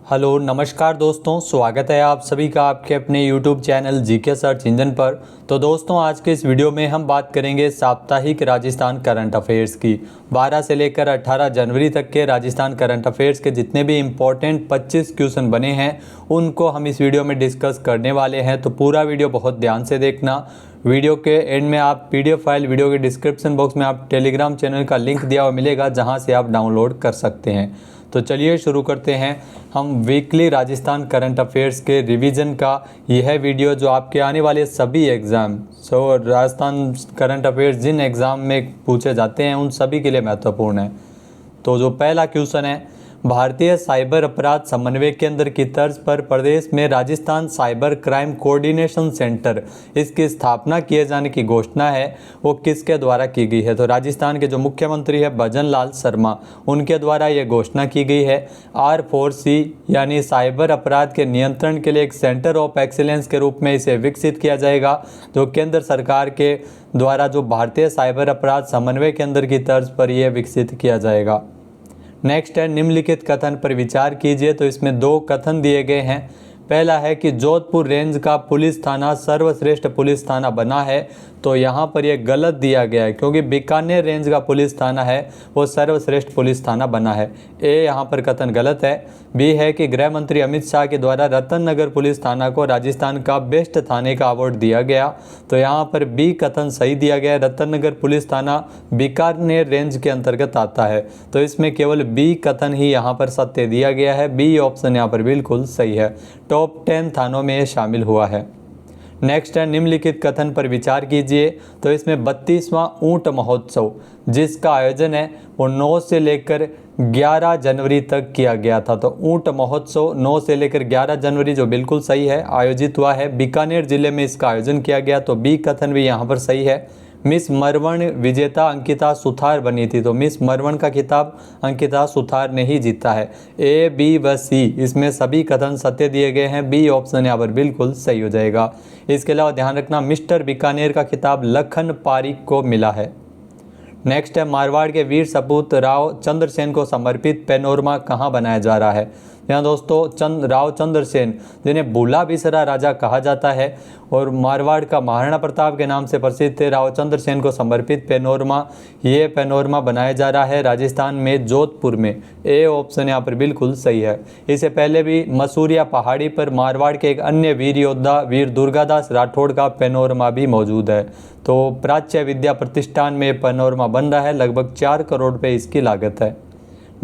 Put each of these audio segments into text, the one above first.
Hello नमस्कार दोस्तों, स्वागत है आप सभी का आपके अपने YouTube channel GK search engine पर। तो दोस्तों, आज के इस वीडियो में हम बात करेंगे साप्ताहिक राजस्थान करंट अफेयर्स की। 12 से लेकर 18 जनवरी तक के राजस्थान करंट अफेयर्स के जितने भी इम्पोर्टेंट 25 क्वेश्चन बने हैं उनको हम इस वीडियो में डिस्कस करने वाले हैं। तो पूरा वीडियो बहुत ध्यान से देखना। वीडियो के एंड में आप PDF फाइल वीडियो के डिस्क्रिप्शन बॉक्स में आप टेलीग्राम चैनल का लिंक दिया हुआ मिलेगा, जहां से आप डाउनलोड कर सकते हैं। तो चलिए शुरू करते हैं हम वीकली राजस्थान करंट अफेयर्स के रिवीजन का यह वीडियो, जो आपके आने वाले सभी एग्ज़ाम राजस्थान करंट अफेयर्स जिन एग्ज़ाम में पूछे जाते हैं उन सभी के लिए महत्वपूर्ण है। तो जो पहला क्वेश्चन है, भारतीय साइबर अपराध समन्वय केंद्र की तर्ज पर प्रदेश में Rajasthan cyber crime coordination centre, इसकी स्थापना किए जाने की घोषणा है वो किसके द्वारा की गई है? तो राजस्थान के जो मुख्यमंत्री है भजन लाल शर्मा, उनके द्वारा ये घोषणा की गई है। R4C यानी साइबर अपराध के नियंत्रण के लिए एक सेंटर ऑफ एक्सीलेंस के रूप में इसे विकसित किया जाएगा, जो केंद्र सरकार के द्वारा जो भारतीय साइबर अपराध समन्वय केंद्र की तर्ज पर यह विकसित किया जाएगा। नेक्स्ट है, निम्नलिखित कथन पर विचार कीजिए। तो इसमें दो कथन दिए गए हैं। पहला है कि जोधपुर रेंज का पुलिस थाना सर्वश्रेष्ठ पुलिस थाना बना है। तो यहाँ पर यह गलत दिया गया है, क्योंकि बीकानेर रेंज का पुलिस थाना है वो सर्वश्रेष्ठ पुलिस थाना बना है। ए यहाँ पर कथन गलत है। बी है कि गृह मंत्री अमित शाह के द्वारा रतन नगर पुलिस थाना को राजस्थान का बेस्ट थाने का अवार्ड दिया गया। तो यहाँ पर बी कथन सही दिया गया है। रतन नगर पुलिस थाना बीकानेर रेंज के अंतर्गत आता है। तो इसमें केवल बी कथन ही यहाँ पर सत्य दिया गया है। बी ऑप्शन यहाँ पर बिल्कुल सही है। टॉप 10 थानों में ये शामिल हुआ है। नेक्स्ट है, निम्नलिखित कथन पर विचार कीजिए। तो इसमें 32वां ऊंट महोत्सव जिसका आयोजन है वो 9 से लेकर 11 जनवरी तक किया गया था। तो ऊंट महोत्सव 9 से लेकर 11 जनवरी जो बिल्कुल सही है आयोजित हुआ है। बीकानेर जिले में इसका आयोजन किया गया। तो बी कथन भी यहाँ पर सही है। मिस मरवण विजेता अंकिता सुथार बनी थी। तो मिस मरवण का खिताब अंकिता सुथार ने ही जीता है। ए, बी व सी इसमें सभी कथन सत्य दिए गए हैं। बी ऑप्शन यहाँ पर बिल्कुल सही हो जाएगा। इसके अलावा ध्यान रखना, मिस्टर बीकानेर का खिताब लखन पारिक को मिला है। नेक्स्ट है, मारवाड़ के वीर सपूत राव चंद्रसेन को समर्पित पैनोरमा कहाँ बनाया जा रहा है? यहाँ दोस्तों राव चंद्रसेन, जिन्हें भूला बिसरा राजा कहा जाता है और मारवाड़ का महाराणा प्रताप के नाम से प्रसिद्ध थे, राव चंद्रसेन को समर्पित पैनोरमा, ये पैनोरमा बनाया जा रहा है राजस्थान में जोधपुर में। ए ऑप्शन यहाँ पर बिल्कुल सही है। इससे पहले भी मसूरिया पहाड़ी पर मारवाड़ के एक अन्य वीर योद्धा वीर दुर्गादास राठौड़ का पैनोरमा भी मौजूद है। तो प्राच्य विद्या प्रतिष्ठान में पैनोरमा बन रहा है। लगभग 4 करोड़ रुपये इसकी लागत है।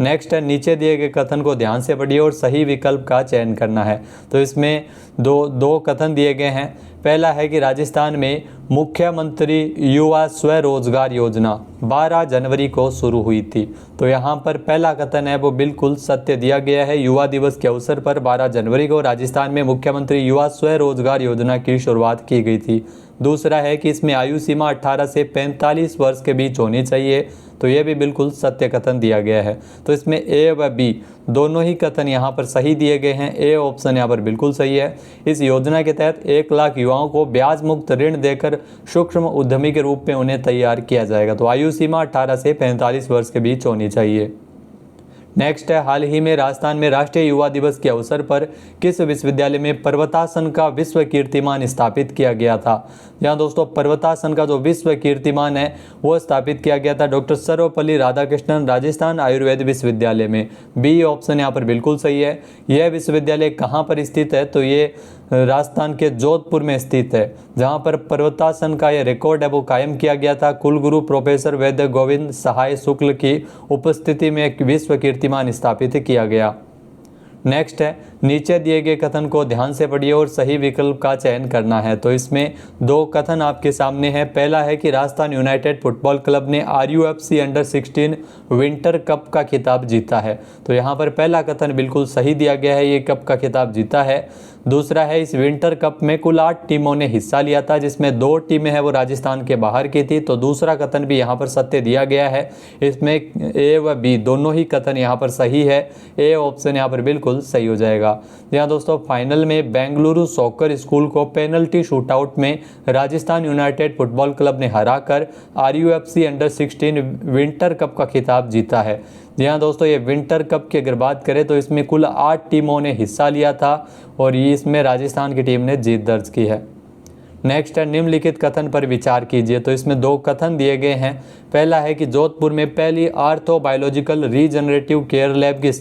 नेक्स्ट है, नीचे दिए गए कथन को ध्यान से पढ़िए और सही विकल्प का चयन करना है। तो इसमें दो कथन दिए गए हैं। पहला है कि राजस्थान में मुख्यमंत्री युवा स्वरोजगार योजना 12 जनवरी को शुरू हुई थी। तो यहाँ पर पहला कथन है वो बिल्कुल सत्य दिया गया है। युवा दिवस के अवसर पर 12 जनवरी को राजस्थान में मुख्यमंत्री युवा स्वरोजगार योजना की शुरुआत की गई थी। दूसरा है कि इसमें आयु सीमा 18 से 45 वर्ष के बीच होनी चाहिए। तो यह भी बिल्कुल सत्य कथन दिया गया है। तो इसमें ए व बी दोनों ही कथन यहाँ पर सही दिए गए हैं। ए ऑप्शन यहाँ पर बिल्कुल सही है। इस योजना के तहत 1 लाख युवाओं को ब्याज मुक्त ऋण देकर सूक्ष्म उद्यमी के रूप में उन्हें तैयार किया जाएगा। तो आयु सीमा 18 से 45 वर्ष के बीच होनी चाहिए। नेक्स्ट है, हाल ही में राजस्थान में राष्ट्रीय युवा दिवस के अवसर पर किस विश्वविद्यालय में पर्वतासन का विश्व कीर्तिमान स्थापित किया गया था? यहाँ दोस्तों पर्वतासन का जो विश्व कीर्तिमान है वो स्थापित किया गया था डॉक्टर सर्वपल्ली राधाकृष्णन राजस्थान आयुर्वेद विश्वविद्यालय में। बी ऑप्शन यहाँ पर बिल्कुल सही है। यह विश्वविद्यालय कहाँ पर स्थित है? तो ये राजस्थान के जोधपुर में स्थित है, जहाँ पर पर्वतासन का यह रिकॉर्ड है वो कायम किया गया था। कुलगुरु प्रोफेसर वैद्य गोविंद सहाय शुक्ल की उपस्थिति में एक विश्व कीर्तिमान स्थापित किया गया। नेक्स्ट है, नीचे दिए गए कथन को ध्यान से पढ़िए और सही विकल्प का चयन करना है। तो इसमें 2 कथन आपके सामने है। पहला है कि राजस्थान यूनाइटेड फुटबॉल क्लब ने RUFC अंडर 16 विंटर कप का खिताब जीता है। तो यहाँ पर पहला कथन बिल्कुल सही दिया गया है, ये कप का खिताब जीता है। दूसरा है, इस विंटर कप में कुल 8 टीमों ने हिस्सा लिया था, जिसमें 2 टीमें हैं वो राजस्थान के बाहर की थी। तो दूसरा कथन भी यहाँ पर सत्य दिया गया है। इसमें ए व बी दोनों ही कथन यहाँ पर सही है। ए ऑप्शन यहाँ पर बिल्कुल बिल्कुल सही हो जाएगा। यहाँ दोस्तों फाइनल में बेंगलुरु सॉकर स्कूल को पेनल्टी शूटआउट में राजस्थान यूनाइटेड फुटबॉल क्लब ने हराकर RUFC अंडर-16 विंटर कप का खिताब जीता है। जी हाँ दोस्तों, ये विंटर कप की अगर बात करें तो इसमें कुल 8 टीमों ने हिस्सा लिया था और इसमें राजस्थान की टीम ने जीत दर्ज की है। नेक्स्ट है निम्नलिखित कथन पर विचार कीजिए। तो इसमें 2 कथन दिए गए हैं। पहला है कि जोधपुर में पहली आर्थोबायोलॉजिकल रीजनरेटिव केयर लैब की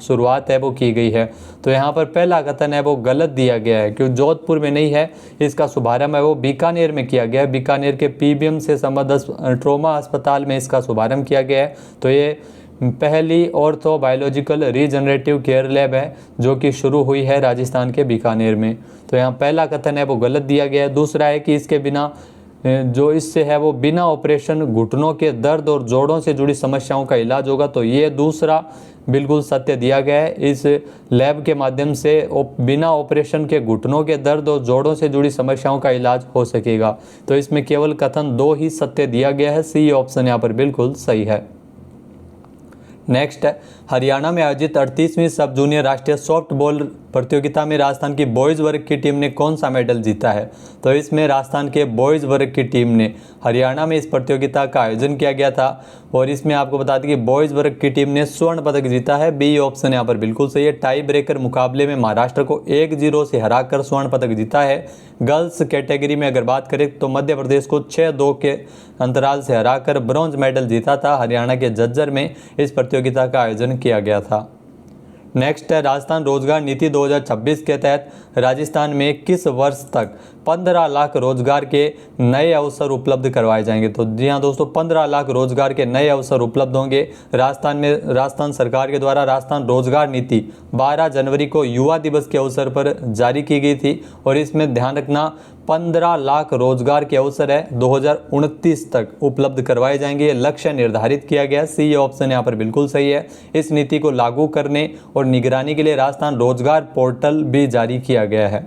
शुरुआत है वो की गई है। तो यहाँ पर पहला कथन है वो गलत दिया गया है, क्योंकि जोधपुर में नहीं है, इसका शुभारंभ है वो बीकानेर में किया गया है। बीकानेर के PBM से संबद्ध ट्रोमा अस्पताल में इसका शुभारंभ किया गया है। तो ये पहली ऑर्थोबायोलॉजिकल रीजनरेटिव केयर लैब है जो कि शुरू हुई है राजस्थान के बीकानेर में। तो यहाँ पहला कथन है वो गलत दिया गया है। दूसरा है कि इसके बिना जो इससे है वो बिना ऑपरेशन घुटनों के दर्द और जोड़ों से जुड़ी समस्याओं का इलाज होगा। तो ये दूसरा बिल्कुल सत्य दिया गया है। इस लैब के माध्यम से बिना ऑपरेशन के घुटनों के दर्द और जोड़ों से जुड़ी समस्याओं का इलाज हो सकेगा। तो इसमें केवल कथन 2 ही सत्य दिया गया है। C ऑप्शन यहाँ पर बिल्कुल सही है। नेक्स्ट है हरियाणा में आयोजित 38वीं सब जूनियर राष्ट्रीय सॉफ्टबॉल प्रतियोगिता में राजस्थान की बॉयज़ वर्ग की टीम ने कौन सा मेडल जीता है। तो इसमें राजस्थान के बॉयज़ वर्ग की टीम ने हरियाणा में इस प्रतियोगिता का आयोजन किया गया था और इसमें आपको बता दें कि बॉयज़ वर्ग की टीम ने स्वर्ण पदक जीता है। B ऑप्शन यहाँ पर बिल्कुल सही है। टाई ब्रेकर मुकाबले में महाराष्ट्र को 1-0 से हराकर स्वर्ण पदक जीता है। गर्ल्स कैटेगरी में अगर बात करें तो मध्य प्रदेश को 6-2 के अंतराल से हराकर ब्रॉन्ज मेडल जीता था। हरियाणा के झज्जर में इस प्रतियोगिता का आयोजन किया गया था। नेक्स्ट है राजस्थान रोजगार नीति 2026 के तहत राजस्थान में किस वर्ष तक 15 लाख रोजगार के नए अवसर उपलब्ध करवाए जाएंगे। तो जी हाँ दोस्तों, 15 लाख रोजगार के नए अवसर उपलब्ध होंगे। राजस्थान सरकार के द्वारा राजस्थान रोजगार नीति 12 जनवरी को युवा दिवस के अवसर पर जारी की गई थी और इसमें ध्यान रखना 15 लाख रोजगार के अवसर है 2029 तक उपलब्ध करवाए जाएंगे। ये लक्ष्य निर्धारित किया गया। C ऑप्शन यहाँ पर बिल्कुल सही है। इस नीति को लागू करने और निगरानी के लिए राजस्थान रोजगार पोर्टल भी जारी किया गया है।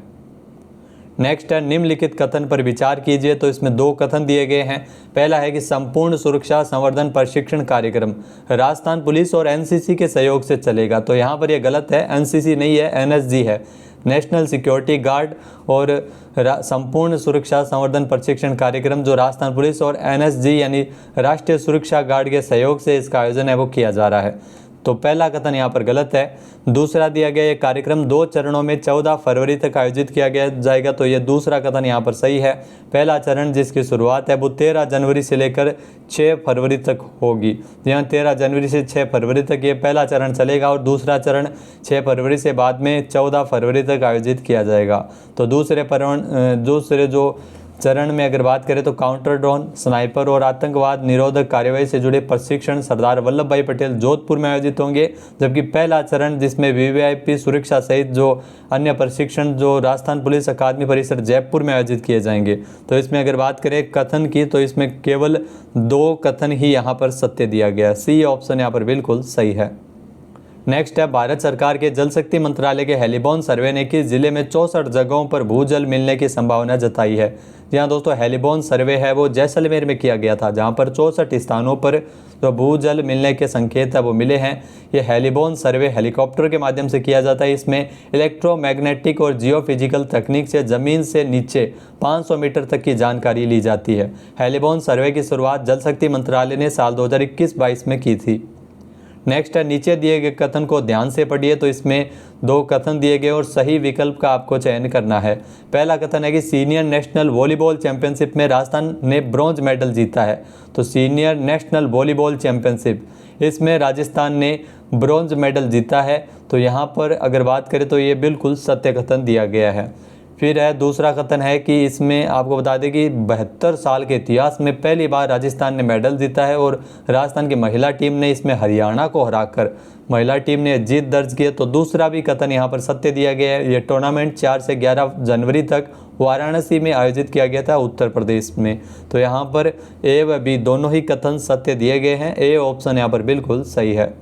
नेक्स्ट है निम्नलिखित कथन पर विचार कीजिए। तो इसमें 2 कथन दिए गए हैं। पहला है कि संपूर्ण सुरक्षा संवर्धन प्रशिक्षण कार्यक्रम राजस्थान पुलिस और NCC के सहयोग से चलेगा। तो यहाँ पर यह गलत है, NCC नहीं है, NSG है, नेशनल सिक्योरिटी गार्ड। और संपूर्ण सुरक्षा संवर्धन प्रशिक्षण कार्यक्रम जो राजस्थान पुलिस और NSG यानी राष्ट्रीय सुरक्षा गार्ड के सहयोग से इसका आयोजन है वो किया जा रहा है। तो पहला कथन यहाँ पर गलत है। दूसरा दिया गया ये कार्यक्रम 2 चरणों में 14 फरवरी तक आयोजित किया जाएगा। तो ये दूसरा कथन यहाँ पर सही है। पहला चरण जिसकी शुरुआत है वो 13 जनवरी से लेकर 6 फरवरी तक होगी। यहाँ 13 जनवरी से 6 फरवरी तक ये पहला चरण चलेगा और दूसरा चरण 6 फरवरी से बाद में 14 फरवरी तक आयोजित किया जाएगा। तो दूसरे जो चरण में अगर बात करें तो काउंटर ड्रोन, स्नाइपर और आतंकवाद निरोधक कार्यवाही से जुड़े प्रशिक्षण सरदार वल्लभ भाई पटेल जोधपुर में आयोजित होंगे। जबकि पहला चरण जिसमें VVIP सुरक्षा सहित जो अन्य प्रशिक्षण जो राजस्थान पुलिस अकादमी परिसर जयपुर में आयोजित किए जाएंगे। तो इसमें अगर बात करें कथन की तो इसमें केवल 2 कथन ही यहाँ पर सत्य दिया गया है। C ऑप्शन यहाँ पर बिल्कुल सही है। नेक्स्ट है भारत सरकार के जल शक्ति मंत्रालय के हेलीबॉर्न सर्वे ने किस जिले में 64 जगहों पर भूजल मिलने की संभावना जताई है। जहाँ दोस्तों हेलीबॉर्न सर्वे है वो जैसलमेर में किया गया था, जहाँ पर 64 स्थानों पर जो भूजल मिलने के संकेत है वो मिले हैं। ये हेलीबॉर्न सर्वे हेलीकॉप्टर के माध्यम से किया जाता है। इसमें इलेक्ट्रोमैग्नेटिक और जियोफिजिकल तकनीक से ज़मीन से नीचे 500 मीटर तक की जानकारी ली जाती है। हेलीबॉर्न सर्वे की शुरुआत जल शक्ति मंत्रालय ने साल 2021-22 में की थी। नेक्स्ट है नीचे दिए गए कथन को ध्यान से पढ़िए। तो इसमें 2 कथन दिए गए और सही विकल्प का आपको चयन करना है। पहला कथन है कि सीनियर नेशनल वॉलीबॉल चैंपियनशिप में राजस्थान ने ब्रॉन्ज मेडल जीता है। तो सीनियर नेशनल वॉलीबॉल चैंपियनशिप इसमें राजस्थान ने ब्रॉन्ज मेडल जीता है। तो यहाँ पर अगर बात करें तो ये बिल्कुल सत्य कथन दिया गया है। फिर है दूसरा कथन है कि इसमें आपको बता दें कि 72 साल के इतिहास में पहली बार राजस्थान ने मेडल जीता है और राजस्थान की महिला टीम ने इसमें हरियाणा को हराकर महिला टीम ने जीत दर्ज की है। तो दूसरा भी कथन यहाँ पर सत्य दिया गया है। ये टूर्नामेंट 4 से 11 जनवरी तक वाराणसी में आयोजित किया गया था उत्तर प्रदेश में। तो यहाँ पर A व B दोनों ही कथन सत्य दिए गए हैं। A ऑप्शन यहाँ पर बिल्कुल सही है।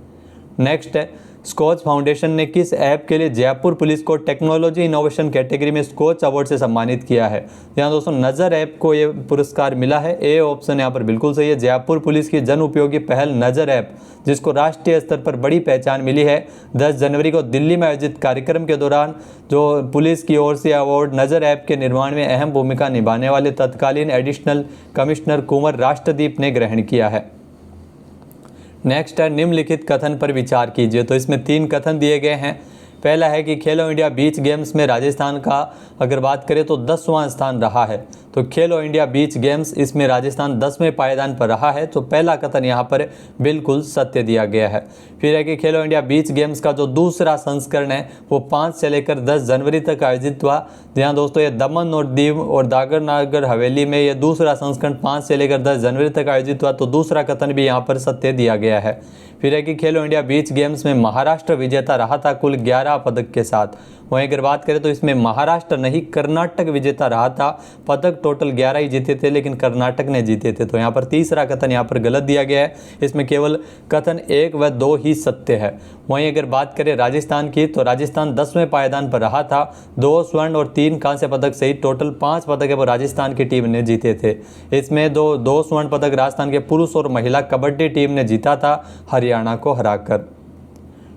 नेक्स्ट है स्कोच फाउंडेशन ने किस ऐप के लिए जयपुर पुलिस को टेक्नोलॉजी इनोवेशन कैटेगरी में स्कोच अवार्ड से सम्मानित किया है? यहाँ दोस्तों नज़र ऐप को ये पुरस्कार मिला है। ए ऑप्शन यहाँ पर बिल्कुल सही है। जयपुर पुलिस की जन उपयोगी पहल नज़र ऐप, जिसको राष्ट्रीय स्तर पर बड़ी पहचान मिली है, 10 जनवरी को दिल्ली में आयोजित कार्यक्रम के दौरान जो पुलिस की ओर से अवार्ड नज़र ऐप के निर्माण में अहम भूमिका निभाने वाले तत्कालीन एडिशनल कमिश्नर कुंवर राष्ट्रदीप ने ग्रहण किया है। नेक्स्ट है निम्नलिखित कथन पर विचार कीजिए। तो इसमें 3 कथन दिए गए हैं। पहला है कि खेलो इंडिया बीच गेम्स में राजस्थान का अगर बात करें तो 10वां स्थान रहा है। तो खेलो इंडिया बीच गेम्स इसमें राजस्थान 10वें पायदान पर रहा है। तो पहला कथन यहाँ पर बिल्कुल सत्य दिया गया है। फिर है कि खेलो इंडिया बीच गेम्स का जो दूसरा संस्करण है वो 5 से लेकर 10 जनवरी तक आयोजित हुआ। जहाँ दोस्तों ये दमन और दीव और दादर नगर हवेली में ये दूसरा संस्करण 5 से लेकर 10 जनवरी तक आयोजित हुआ। तो दूसरा कथन भी यहाँ पर सत्य दिया गया है। फिर है कि खेलो इंडिया बीच गेम्स में महाराष्ट्र विजेता रहा था कुल 11 पदक के साथ। वहीं अगर बात करें तो इसमें महाराष्ट्र नहीं कर्नाटक विजेता रहा था। पदक टोटल 11 ही जीते थे लेकिन कर्नाटक ने जीते थे। तो यहाँ पर तीसरा कथन यहाँ पर गलत दिया गया है। इसमें केवल कथन 1 व 2 ही सत्य है। वहीं अगर बात करें राजस्थान की तो राजस्थान 10वें पायदान पर रहा था। 2 स्वर्ण और 3 कांस्य पदक सहित टोटल 5 पदक है वो राजस्थान की टीम ने जीते थे। इसमें दो स्वर्ण पदक राजस्थान के पुरुष और महिला कबड्डी टीम ने जीता था हरियाणा को हराकर।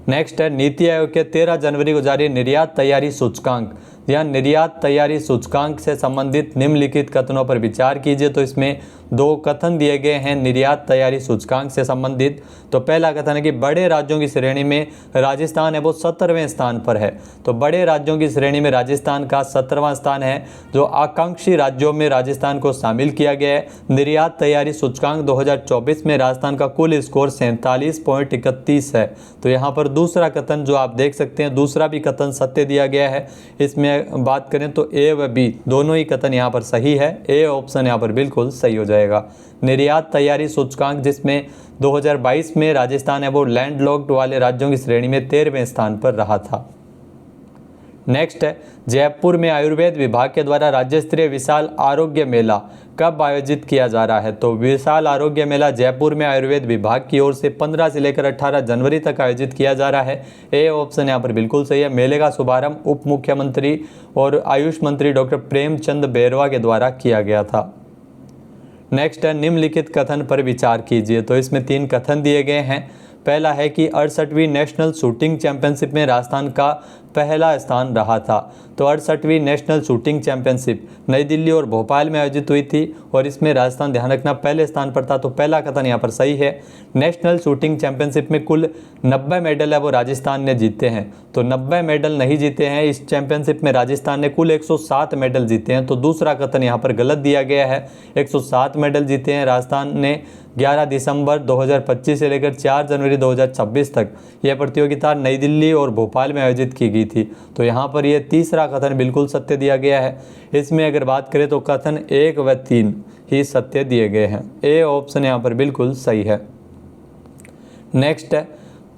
नेक्स्ट है नीति आयोग के 13 जनवरी को जारी निर्यात तैयारी सूचकांक। यहाँ निर्यात तैयारी सूचकांक से संबंधित निम्नलिखित कथनों पर विचार कीजिए। तो इसमें 2 कथन दिए गए हैं निर्यात तैयारी सूचकांक से संबंधित। तो पहला कथन है कि बड़े राज्यों की श्रेणी में राजस्थान है वो 17वें स्थान पर है। तो बड़े राज्यों की श्रेणी में राजस्थान का 17वां स्थान है। जो आकांक्षी राज्यों में राजस्थान को शामिल किया गया है। निर्यात तैयारी सूचकांक 2024 में राजस्थान का कुल स्कोर 47.31 है। तो यहाँ पर दूसरा कथन जो आप देख सकते हैं, दूसरा भी कथन सत्य दिया गया है। इसमें बात करें तो ए व बी दोनों ही कथन यहाँ पर सही है। ए ऑप्शन यहाँ पर बिल्कुल सही हो जाएगा। निर्यात तैयारी सूचकांक जिसमें 2022 में राजस्थान है वो लैंडलॉक्ड वाले राज्यों की श्रेणी में 13वें स्थान पर रहा था। नेक्स्ट है जयपुर में आयुर्वेद विभाग के द्वारा राज्य स्तरीय विशाल आरोग्य मेला कब आयोजित किया जा रहा है? तो विशाल आरोग्य मेला जयपुर में आयुर्वेद विभाग की ओर से 15 से लेकर 18 जनवरी तक आयोजित किया जा रहा है। ए ऑप्शन यहाँ पर बिल्कुल सही है। मेले का शुभारंभ उप मुख्यमंत्री और आयुष मंत्री डॉक्टर प्रेमचंद बैरवा के द्वारा किया गया था। नेक्स्ट है निम्नलिखित कथन पर विचार कीजिए। तो इसमें 3 कथन दिए गए हैं। पहला है कि 68वीं नेशनल शूटिंग चैंपियनशिप में राजस्थान का पहला स्थान रहा था। तो 68वीं नेशनल शूटिंग चैंपियनशिप नई दिल्ली और भोपाल में आयोजित हुई थी और इसमें राजस्थान ध्यान रखना पहले स्थान पर था। तो पहला कथन यहाँ पर सही है। नेशनल शूटिंग चैंपियनशिप में कुल 90 मेडल है वो राजस्थान ने जीते हैं। तो 90 मेडल नहीं जीते हैं इस चैंपियनशिप में राजस्थान ने कुल 107 मेडल जीते हैं। तो दूसरा कथन यहाँ पर गलत दिया गया है। 107 मेडल जीते हैं राजस्थान ने। 11 दिसंबर 2025 से लेकर 4 जनवरी 2026 तक यह प्रतियोगिता नई दिल्ली और भोपाल में आयोजित की गई थी। तो यहाँ पर यह तीसरा कथन बिल्कुल सत्य दिया गया है। इसमें अगर बात करें तो कथन 1 व 3 ही सत्य दिए गए हैं। ए ऑप्शन यहाँ पर बिल्कुल सही है। नेक्स्ट है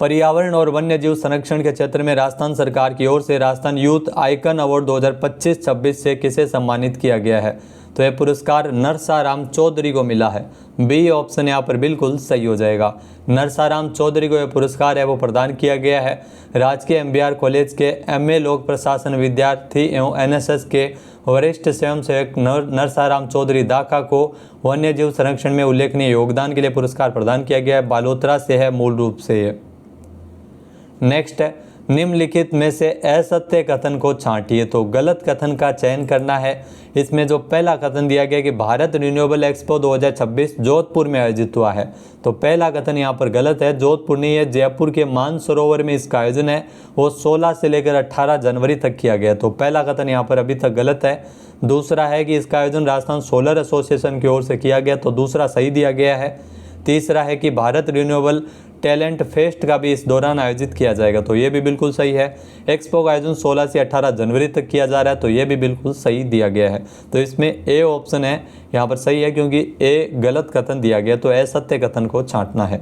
पर्यावरण और वन्य जीव संरक्षण के क्षेत्र में राजस्थान सरकार की ओर से राजस्थान यूथ आइकन अवार्ड 2025-26 से किसे सम्मानित किया गया है? तो यह पुरस्कार नरसाराम चौधरी को मिला है। बी ऑप्शन यहाँ पर बिल्कुल सही हो जाएगा। नरसाराम चौधरी को यह पुरस्कार है वो प्रदान किया गया है। राजकीय MBR कॉलेज के MA लोक प्रशासन विद्यार्थी एवं NSS के वरिष्ठ स्वयंसेवक नरसाराम चौधरी दाका को वन्य जीव संरक्षण में उल्लेखनीय योगदान के लिए पुरस्कार प्रदान किया गया है। बालोतरा से है मूल रूप से ये। नेक्स्ट है निम्नलिखित में से असत्य कथन को छांटिए। तो गलत कथन का चयन करना है। इसमें जो पहला कथन दिया गया कि भारत रिन्यूएबल एक्सपो 2026 जोधपुर में आयोजित हुआ है। तो पहला कथन यहाँ पर गलत है। जोधपुर नहीं है, जयपुर के मानसरोवर में इसका आयोजन है वो 16 से लेकर 18 जनवरी तक किया गया। तो पहला कथन यहाँ पर अभी तक गलत है। दूसरा है कि इसका आयोजन राजस्थान सोलर एसोसिएशन की ओर से किया गया। तो दूसरा सही दिया गया है। तीसरा है कि भारत रिन्यूएबल टैलेंट फेस्ट का भी इस दौरान आयोजित किया जाएगा। तो ये भी बिल्कुल सही है। एक्सपो का आयोजन 16 से 18 जनवरी तक किया जा रहा है। तो ये भी बिल्कुल सही दिया गया है। तो इसमें ए ऑप्शन है यहाँ पर सही है क्योंकि ए गलत कथन दिया गया। तो असत्य कथन को छांटना है।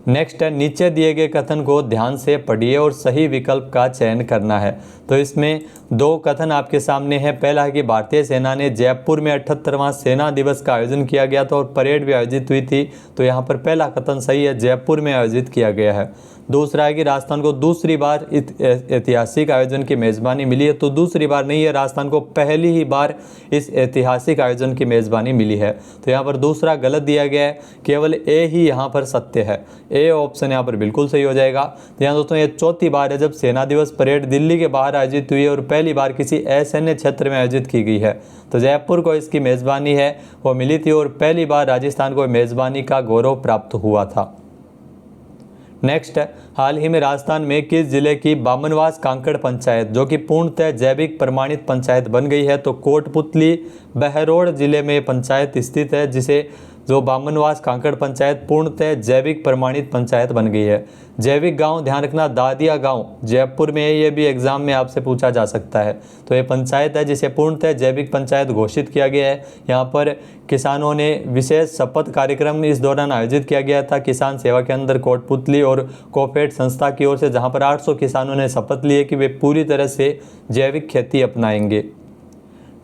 नेक्स्ट है नीचे दिए गए कथन को ध्यान से पढ़िए और सही विकल्प का चयन करना है। तो इसमें 2 कथन आपके सामने हैं। पहला है कि भारतीय सेना ने जयपुर में 78वां सेना दिवस का आयोजन किया गया था और परेड भी आयोजित हुई थी। तो यहाँ पर पहला कथन सही है, जयपुर में आयोजित किया गया है। दूसरा है कि राजस्थान को दूसरी बार ऐतिहासिक आयोजन की मेज़बानी मिली है। तो दूसरी बार नहीं है, राजस्थान को पहली ही बार इस ऐतिहासिक आयोजन की मेज़बानी मिली है। तो यहाँ पर दूसरा गलत दिया गया है, केवल ए ही यहाँ पर सत्य है। ए ऑप्शन यहाँ पर बिल्कुल सही हो जाएगा। तो यहाँ दोस्तों ये चौथी बार है जब सेना दिवस परेड दिल्ली के बाहर आयोजित हुई है और पहली बार किसी असैन्य क्षेत्र में आयोजित की गई है। तो जयपुर को इसकी मेज़बानी है वो मिली थी और पहली बार राजस्थान को मेज़बानी का गौरव प्राप्त हुआ था। नेक्स्ट है, हाल ही में राजस्थान में किस जिले की बामनवास कांकड़ पंचायत जो कि पूर्णतः जैविक प्रमाणित पंचायत बन गई है? तो कोटपुतली बहरोड़ जिले में पंचायत स्थित है, जिसे जो बामनवास कांकड़ पंचायत पूर्णतः जैविक प्रमाणित पंचायत बन गई है। जैविक गांव, ध्यान रखना, दादिया गांव जयपुर में है, ये भी एग्जाम में आपसे पूछा जा सकता है। तो ये पंचायत है जिसे पूर्णतः जैविक पंचायत घोषित किया गया है। यहाँ पर किसानों ने विशेष शपथ कार्यक्रम इस दौरान आयोजित किया गया था किसान सेवा के अंदर कोटपुतली और कोफेड संस्था की ओर से, जहाँ पर 800 किसानों ने शपथ लिए कि वे पूरी तरह से जैविक खेती अपनाएंगे।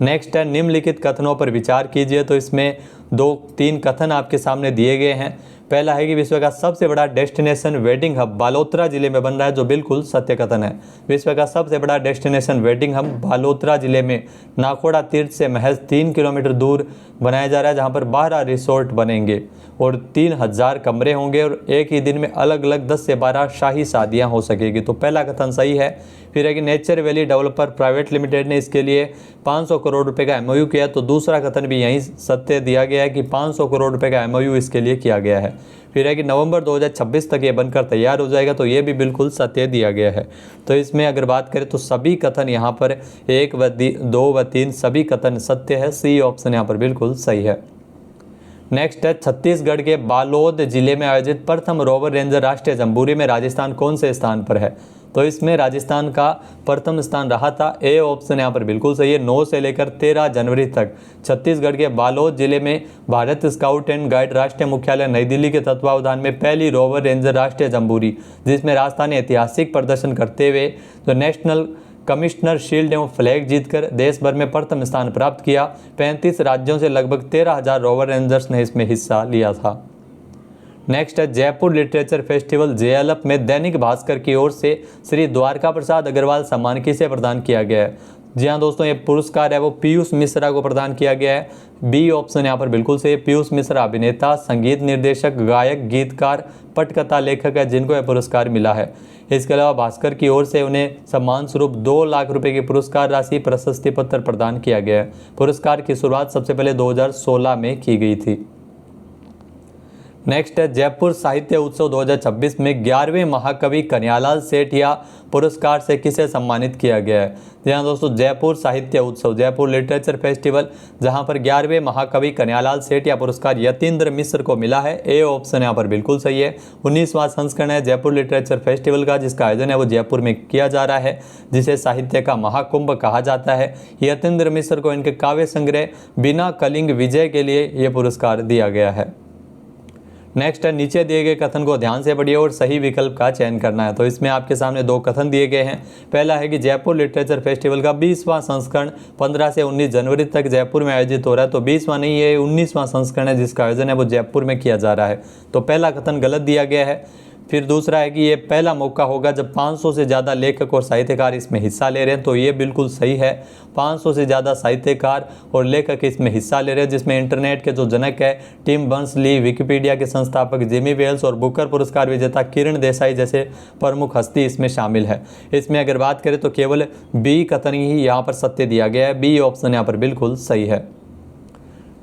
नेक्स्ट है, निम्नलिखित कथनों पर विचार कीजिए। तो इसमें 2-3 कथन आपके सामने दिए गए हैं। पहला है कि विश्व का सबसे बड़ा डेस्टिनेशन वेडिंग हब बालोतरा जिले में बन रहा है, जो बिल्कुल सत्य कथन है। विश्व का सबसे बड़ा डेस्टिनेशन वेडिंग हब बालोतरा जिले में नाकोड़ा तीर्थ से महज 3 किलोमीटर दूर बनाया जा रहा है, जहां पर 12 रिसोर्ट बनेंगे और 3000 कमरे होंगे और एक ही दिन में अलग अलग 10 से 12 शाही शादियां हो सकेगी। तो पहला कथन सही है। फिर है कि nature valley developer private limited ने इसके लिए 500 करोड़ रुपए का एमओयू किया। तो दूसरा कथन भी यहीं सत्य दिया गया है कि 500 करोड़ रुपए का एमओयू इसके लिए किया गया है। फिर है कि नवंबर 2026 तक ये बनकर तैयार हो जाएगा। तो ये भी बिल्कुल सत्य दिया गया है। तो इसमें अगर बात करें तो सभी कथन यहाँ पर 1 व 2 व 3 सभी कथन सत्य है। सी ऑप्शन यहाँ पर बिल्कुल सही है। नेक्स्ट है, छत्तीसगढ़ के बालोद जिले में आयोजित प्रथम रोवर रेंजर राष्ट्रीय जम्बूरी में राजस्थान कौन से स्थान पर है? तो इसमें राजस्थान का प्रथम स्थान रहा था। ए ऑप्शन यहाँ पर बिल्कुल सही है। 9 से लेकर 13 जनवरी तक छत्तीसगढ़ के बालोद जिले में भारत स्काउट एंड गाइड राष्ट्रीय मुख्यालय नई दिल्ली के तत्वावधान में पहली रोवर रेंजर राष्ट्रीय जम्बूरी, जिसमें राजस्थान ने ऐतिहासिक प्रदर्शन करते हुए जो नेशनल कमिश्नर शील्ड एवं फ्लैग जीतकर देश भर में प्रथम स्थान प्राप्त किया। 35 राज्यों से लगभग 13,000 रोवर रेंजर्स ने इसमें हिस्सा लिया था। नेक्स्ट है, जयपुर लिटरेचर फेस्टिवल जेएलएफ में दैनिक भास्कर की ओर से श्री द्वारका प्रसाद अग्रवाल सम्मान किसे प्रदान किया गया है? जी हाँ दोस्तों, ये पुरस्कार है वो पीयूष मिश्रा को प्रदान किया गया है। बी ऑप्शन यहाँ पर बिल्कुल सही है। पीयूष मिश्रा अभिनेता, संगीत निर्देशक, गायक, गीतकार, पटकथा लेखक है जिनको यह पुरस्कार मिला है। इसके अलावा भास्कर की ओर से उन्हें सम्मान स्वरूप 2 लाख रुपए की पुरस्कार राशि प्रशस्ति पत्र प्रदान किया गया है। पुरस्कार की शुरुआत सबसे पहले 2016 में की गई थी। नेक्स्ट है, जयपुर साहित्य उत्सव 2026 में 11वें महाकवि कन्हैयालाल सेठिया पुरस्कार से किसे सम्मानित किया गया है? जी हाँ दोस्तों, जयपुर साहित्य उत्सव, जयपुर लिटरेचर फेस्टिवल, जहां पर 11वें महाकवि कन्हैयालाल सेठिया पुरस्कार यतीन्द्र मिश्र को मिला है। ए ऑप्शन यहाँ पर बिल्कुल सही है। 19वां संस्करण है जयपुर लिटरेचर फेस्टिवल का, जिसका आयोजन है वो जयपुर में किया जा रहा है, जिसे साहित्य का महाकुंभ कहा जाता है। यतीन्द्र मिश्र को इनके काव्य संग्रह बिना कलिंग विजय के लिए ये पुरस्कार दिया गया है। नेक्स्ट है, नीचे दिए गए कथन को ध्यान से पढ़िए और सही विकल्प का चयन करना है। तो इसमें आपके सामने 2 कथन दिए गए हैं। पहला है कि जयपुर लिटरेचर फेस्टिवल का 20वां संस्करण 15 से 19 जनवरी तक जयपुर में आयोजित हो रहा है। तो 20वां नहीं है, 19वां संस्करण है जिसका आयोजन है वो जयपुर में किया जा रहा है। तो पहला कथन गलत दिया गया है। फिर दूसरा है कि ये पहला मौका होगा जब 500 से ज़्यादा लेखक और साहित्यकार इसमें हिस्सा ले रहे हैं। तो ये बिल्कुल सही है। 500 से ज़्यादा साहित्यकार और लेखक इसमें हिस्सा ले रहे हैं, जिसमें इंटरनेट के जो जनक है टिम बर्नर्स-ली, विकिपीडिया के संस्थापक जिमी वेल्स और बुकर पुरस्कार विजेता किरण देसाई जैसे प्रमुख हस्ती इसमें शामिल है। इसमें अगर बात करें तो केवल बी कथन ही यहाँ पर सत्य दिया गया है। बी ऑप्शन यहाँ पर बिल्कुल सही है।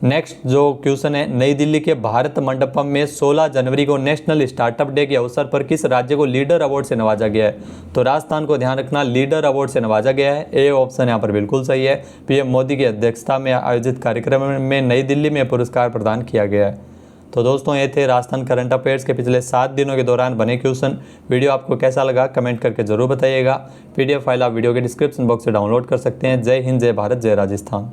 नेक्स्ट जो क्वेश्चन है, नई दिल्ली के भारत मंडपम में 16 जनवरी को नेशनल स्टार्टअप डे के अवसर पर किस राज्य को लीडर अवार्ड से नवाजा गया है? तो राजस्थान को ध्यान रखना लीडर अवार्ड से नवाजा गया है। ए ऑप्शन यहाँ पर बिल्कुल सही है। पीएम मोदी की अध्यक्षता में आयोजित कार्यक्रम में नई दिल्ली में पुरस्कार प्रदान किया गया है। तो दोस्तों ये थे राजस्थान करंट अफेयर्स के पिछले 7 दिनों के दौरान बने क्वेश्चन। वीडियो आपको कैसा लगा कमेंट करके जरूर बताइएगा। PDF फाइल आप वीडियो के डिस्क्रिप्शन बॉक्स से डाउनलोड कर सकते हैं। जय हिंद, जय भारत, जय राजस्थान।